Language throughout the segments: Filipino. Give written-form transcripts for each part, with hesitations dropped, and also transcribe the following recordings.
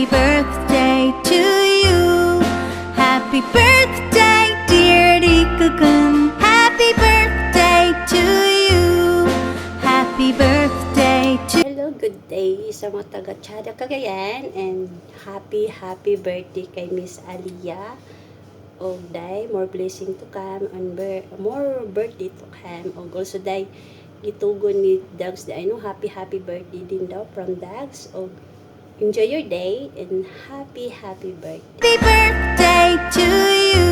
Happy birthday to you. Happy birthday, dear Rikku-kun. Happy birthday to you. Happy birthday to Hello, good day sa mga taga-Tiyada Cagayan and happy birthday kay Miss Aliyah. Og day more blessing to come and more birthday to come. Og also day gitugon ni Dags day no happy birthday din daw from Dags. Og enjoy your day and happy birthday. Happy birthday to you.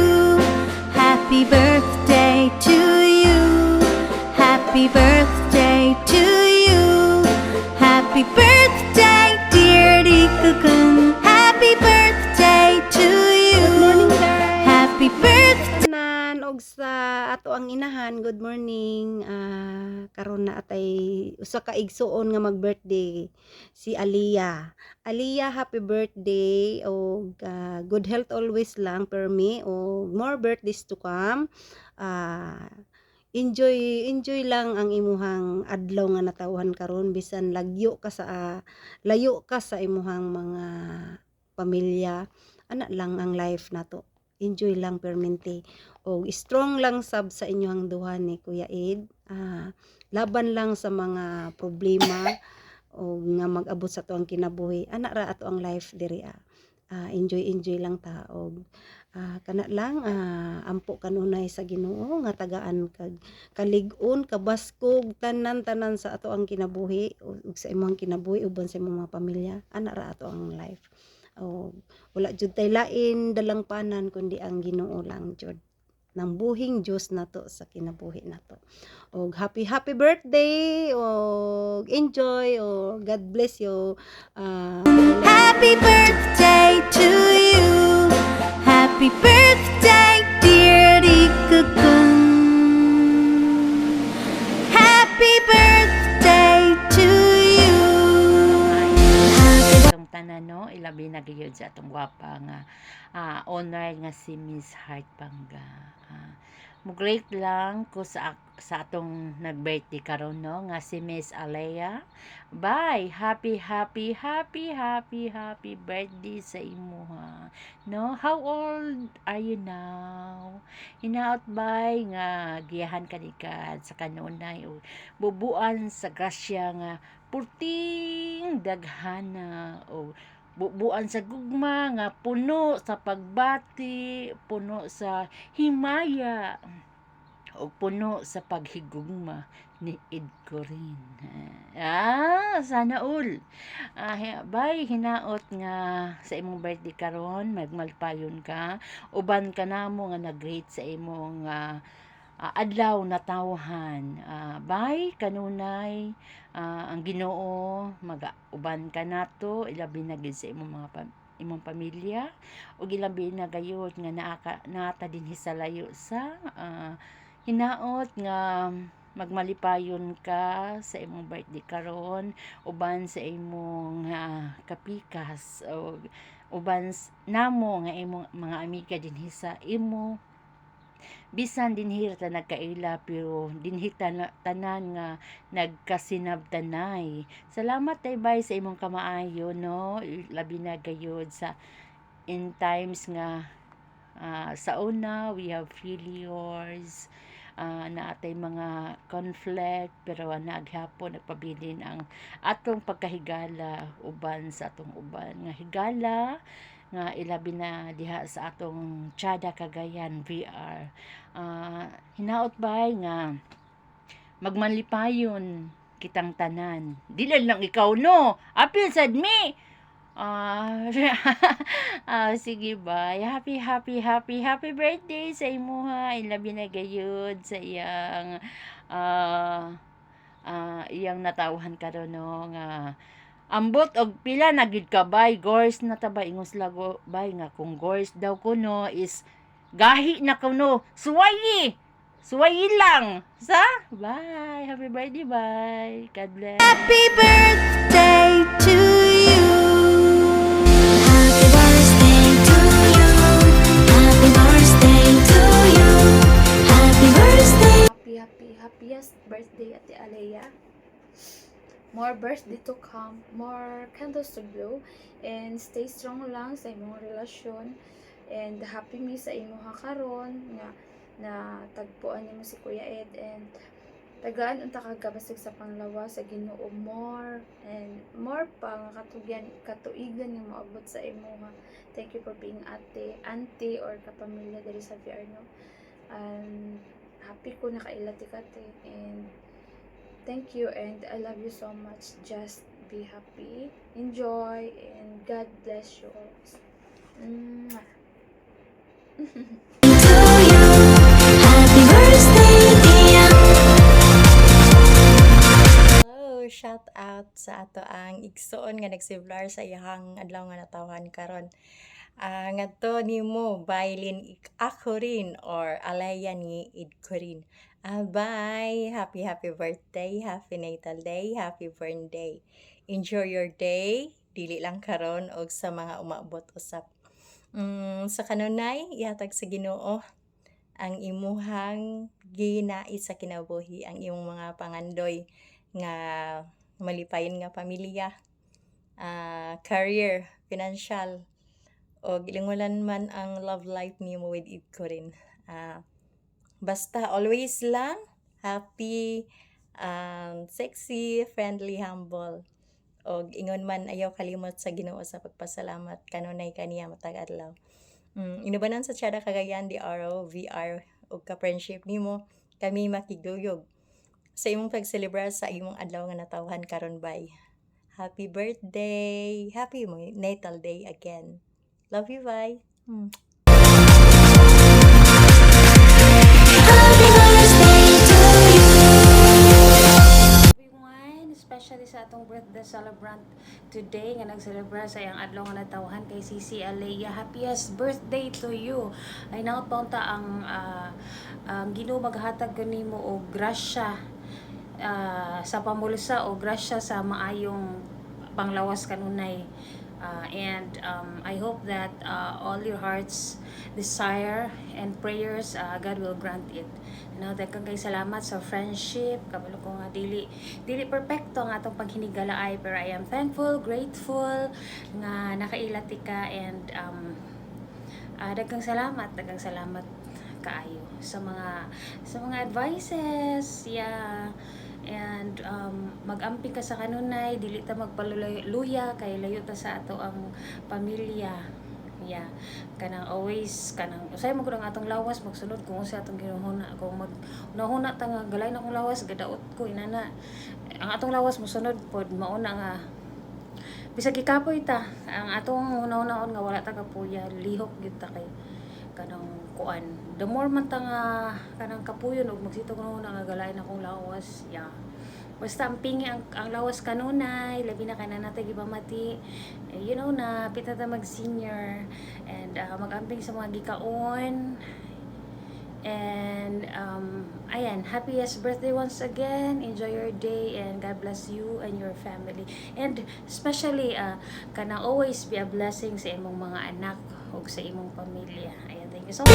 Happy birthday to you. Happy birthday to you. Happy birthday, dear Rikku-kun. Happy birthday to you. Good morning, guys. Happy birthday. Nan og sa ato ang inahan, good morning. Karon na atay usa ka igsuon nga mag-birthday si Aliyah. Aliyah, happy birthday og good health always lang per me og more birthdays to come. Enjoy lang ang imuhang adlaw nga natawhan karon bisan layo ka sa imuhang mga pamilya. Ana lang ang life nato. Enjoy lang permente o strong lang sab sa inyong duha ni Kuya Ed. Laban lang sa mga problema o nga mag-abot sa to ang kinabuhi. Ana ra ato ang life diri. Enjoy lang ta og kana lang ampo kanunay sa Ginoo nga tagaan kag kalig-on kabaskog tanan sa ato ang kinabuhi ug sa imong kinabuhi uban sa imong mga pamilya. Ana ra ato ang life. Wala jud tay lain dalang panan kundi ang Ginoo lang jud nang buhing Dios nato sa kinabuhi nato. Og happy birthday og enjoy og God bless you. Happy birthday to you. Happy birthday, dear Rikku-kun. Happy birthday to you. Itong tanan no, ilabi na gyud sa atong gwapa nga honor nga si Miss Heart Pangga. Mugreat lang ko sa atong nag-birthday karon no nga si Miss Aliyah. Bye. Happy birthday sa imo ha. No, how old are you now? Hinaot bay nga giyahan kanikad sa kanunay o bubuan sa grasya nga purting daghana o bubuan sa gugma nga puno sa pagbati, puno sa himaya o puno sa paghigugma ni Ed Corin. Sana all. Bay hinaot nga sa imong birthday karon magmalpayon ka, uban ka namo nga nag-greet sa imong adlaw na tawhan. Bay kanunay ang Ginoo mag-uban ka nato ilabi na gid sa imong pamilya ug ilabi na gayud nga naata dinhi sa layo sa hinaot nga magmalipayon ka sa imong birthday karon uban sa imong kapikas o uban namo nga imong mga amiga dinhi sa imo bisan dinhi ta nagkaila pero dinhi tanan nga nagkasinabtanay. Salamat tay bay sa imong kamaayo no labi na gayud sa in times nga sa una we have failures na atay mga conflict pero naghapon nagpabilin ang atong pagkahigala uban sa atong uban nga higala nga ilabi na diha sa atong Tiyada Cagayan VR. Hinaot bay nga magmalipayon kitang tanan. Dili lang ikaw no. Apil sad me. Sige bay. Happy birthday sa imuha. Ilabi na gayud sa iyang natawhan karon no nga ambot og pila na gid ka bay gors na ta ba ingos lago bay nga kung gors daw kuno is gahi na kuno suwayi lang sa bye happy birthday bye God bless. Happy birthday to you. Happy birthday to you. Happy birthday to you. Happy birthday. Happiest birthday Ate Aliyah. more birthday to come, more candles to blow, and stay strong lang sa imong relasyon, and happy mi sa imuha karon nga na tagpuan nimo si Kuya Ed, and tagaan unta ka kabasig sa panglawas sa Ginoo, more and more pa nga katuigan nga moabot sa imuha. Thank you for being auntie or kapamilya diri sa Vierno. And happy ko nakailati ka te, and thank you, and I love you so much. Just be happy, enjoy, and God bless you all. Mwah. Happy birthday, dear. Hello, shout out sa ato ang igsoon nga nagsiblar sa iyang adlaw nga natawhan karon. Ngadto nimo bailin ako rin or alaya ni id ko rin. Bye! Happy birthday, happy natal day, happy born day. Enjoy your day, dili lang karon og sa mga umabot usap. Sa kanunay, ihatag sa Ginoo ang imuhang ginais sa kinabuhi, ang imong mga pangandoy nga malipayon nga pamilya, career, financial, o gilingulan man ang love life nimo with it ko rin. Basta always lang happy, sexy, friendly, humble. O ingon man ayaw kalimot sa Ginoo sa pagpasalamat kanunay kaniya matag adlaw. Inubanan sa Tiada Cagayan de Oro, VR o ka-friendship nimo kami makiguyog sa imong pagselebrar sa imong adlaw nga natawhan karon bay. Happy birthday! Happy natal day again. Love you, bye. Happy birthday to you. Everyone, especially sa atong birthday celebrant today nga nag-celebrate sa iyang adlaw nga natawhan kay Sisi Alea. Happiest birthday to you. Ay naot paunta ang Ginoo maghatag kanimo og grasya sa pamulusa o grasya sa maayong panglawas kanunay. And I hope that all your heart's desire and prayers, God will grant it. Daghang kay salamat sa friendship. Kabalo ko nga dili perfecto ang atong paghinigala ay, pero I am thankful, grateful nga nakailati ka, and daghang salamat kaayo sa mga advices. Yeah. And mag-amping ka sa kanunay, dili ta magpaluya kay layo ta sa ato ang pamilya. Yeah. Kanang always usay mo ang atong lawas magsunod kung sa atong ginuhuna. Kung nahuna ta nga galay na akong lawas gadaot ko inana. Ang atong lawas mosunod pod mauna nga bisag gikapoy ta. Ang atong una-unaon nga wala ta kapuya, lihok gyud ta kay kanang kuan. The more man ta nga kanang kapuyon og magsito ko na nga galain akong lawas. Yeah. Basta ang pingi ang lawas kanunay, labi na kana natay gipamati. You know na pita ta mag-senior, and mag-amping sa mga gikaon. And ayan, happiest birthday once again. Enjoy your day, and God bless you and your family. And especially kana always be a blessing sa imong mga anak ug sa imong pamilya. Ayan, thank you so much.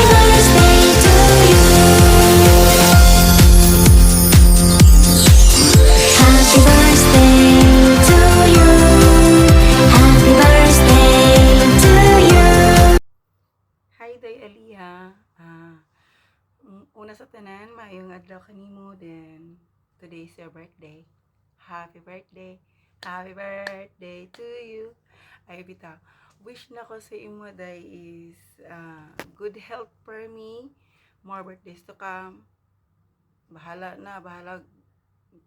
Happy birthday to you. Happy birthday to you. Hi, Day Aliyah. Una sa tanan, maayong adlaw kanimo, then today is your birthday. Happy birthday. Happy birthday to you. Ay bitaw. Wish na ko sa imo day is good health for me. More birthdays to come. Bahala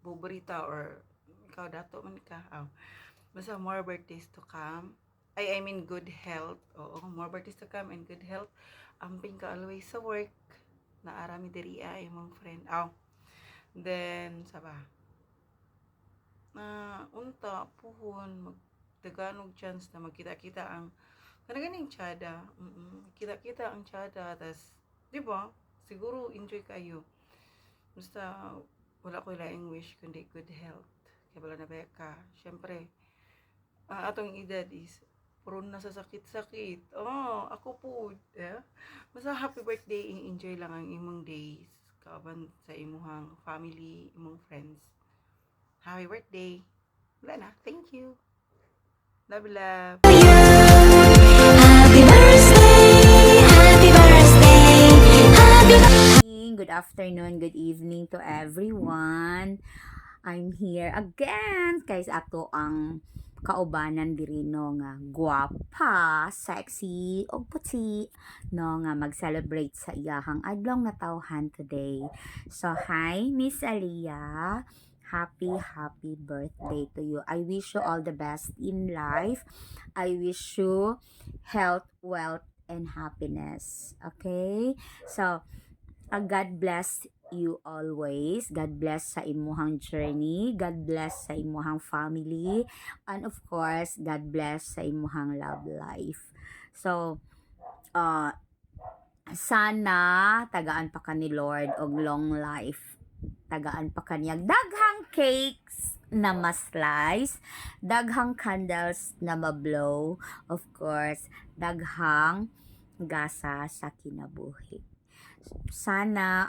buburita or ikaw dato man ka. Basta more birthdays to come. I mean good health. Oo, more birthdays to come and good health. Amping ka always sa work. Naarami diri imong friend. Then saba. Unta puhon magdaganog chance na magkita-kita ang kanaganing tiada. Kita-kita ang tiada, tas di ba? Siguro enjoy kayo. Basta wala ko laing wish kundi good health. Kaya wala na ba ka? Syempre, atong edad is prone na sa sakit-sakit. Ako po. Basta happy birthday, enjoy lang ang imong days. Kauban sa imuhang family, imong friends. Happy birthday! Wala na. Thank you. Love, love. Happy birthday, happy birthday, happy Good afternoon, good evening to everyone. I'm here again kay ato ang kaubanan diri no nga gwapa, sexy ug puti no nga mag-celebrate sa iyahang adlaw nga tawhan today. So hi Miss Aliyah, happy birthday to you. I wish you all the best in life. I wish you health, wealth and happiness. Okay? So God bless you always. God bless sa imuhang journey. God bless sa imuhang family. And of course, God bless sa imuhang love life. So, sana tagaan pa ka ni Lord og long life. Tagaan pa kaniyag daghang cakes na ma-slice, daghang candles na ma-blow, of course, daghang gasa sa kinabuhi. Sana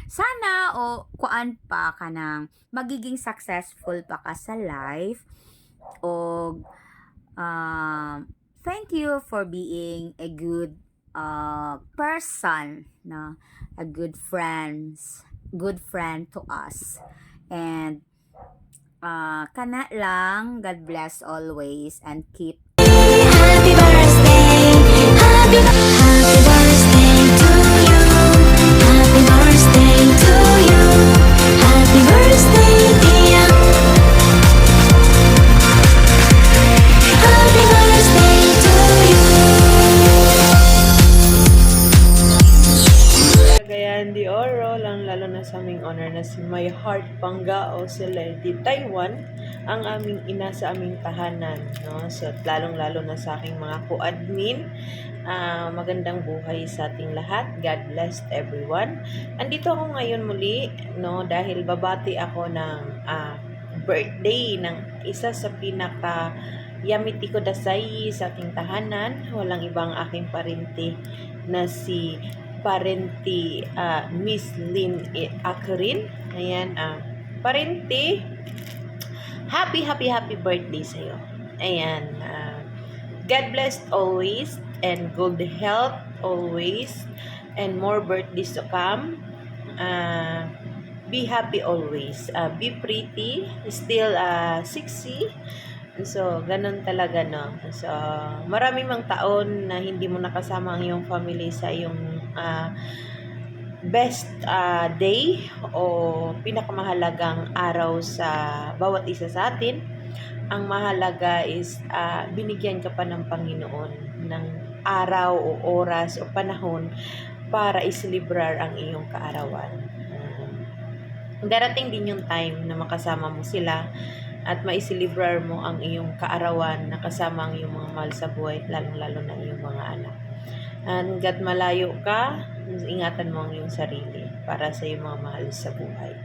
sana o kuan pa ka ng magiging successful pa ka sa life o thank you for being a good person, no, a good friend to us, and kana lang, God bless always and keep happy birthday, happy birthday to you, happy birthday to you, happy birthday dear, happy birthday to you. Cagayan de Oro, lalo na sa aming honor na si My Heart Panggao Celeste Taiwan, ang aming ina sa aming tahanan, no? So lalong-lalo na sa aking mga co-admin, magandang buhay sa ating lahat. God bless everyone. Andito ako ngayon muli, no, dahil babati ako ng birthday ng isa sa pinaka yamiti ko dasay sa ating tahanan. Walang ibang aking parente na si parente Miss Lynn Akrin. Ayan, parente, happy birthday sa'yo. Ayan, God bless always and good health always and more birthdays to come. Be happy always. Be pretty, still sexy. So, ganun talaga, no? So, maraming mang taon na hindi mo nakasama ang iyong family sa iyong best day o pinakamahalagang araw sa bawat isa sa atin. Ang mahalaga is binigyan ka pa ng Panginoon ng araw o oras o panahon para iselebrar ang iyong kaarawan. Darating din yung time na makasama mo sila at maiselebrar mo ang iyong kaarawan na kasama ang iyong mga mahal sa buhay, lalong-lalo na iyong mga anak. Hanggat malayo ka, ingatan mo ang iyong sarili para sa iyong mga mahal sa buhay.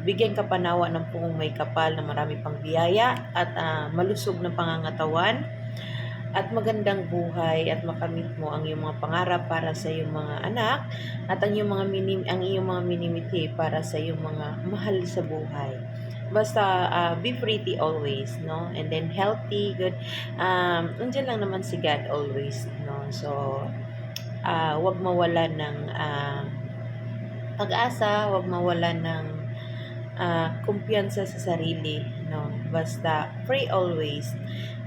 Bigyan ka panawa ng pungong may kapal na marami pang biyaya at malusog na pangangatawan at magandang buhay at makamit mo ang iyong mga pangarap para sa iyong mga anak at ang iyong mga minimiti para sa iyong mga mahal sa buhay. Basta be pretty always, no? And then healthy, good. Nandiyan lang naman si God always, no? So wag mawalan ng pag-asa, wag mawalan ng kumpiyansa sa sarili, no? Basta pray always.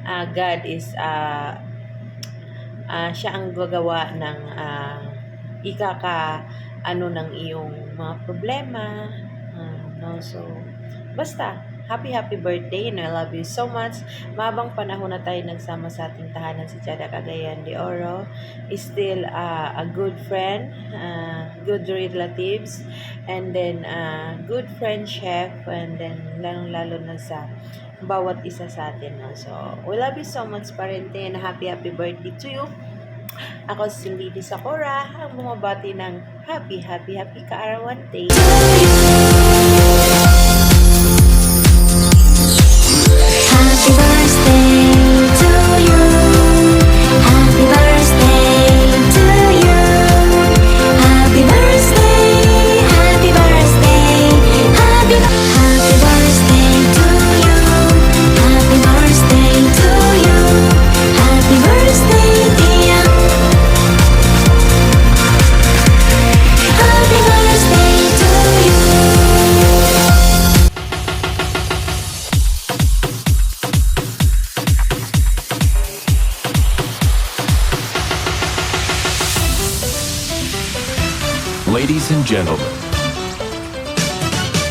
God is siya ang gagawa ng ng iyong mga problema, no? So basta happy birthday and I love you so much. Mabang panahon na tayo nagsama sa ating tahanan si Chada Cagayan de Oro. Is still a good friend, good relatives, and then good friendship, and then lalong-lalo na sa bawat isa sa atin. No? So, we love you so much, parente, and happy birthday to you. Ako si Lady Sakura, ang bumabati ng happy kaarawan day. Happy birthday to you, happy birthday to you, happy birthday, happy birthday, happy Ladies and gentlemen,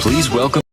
please welcome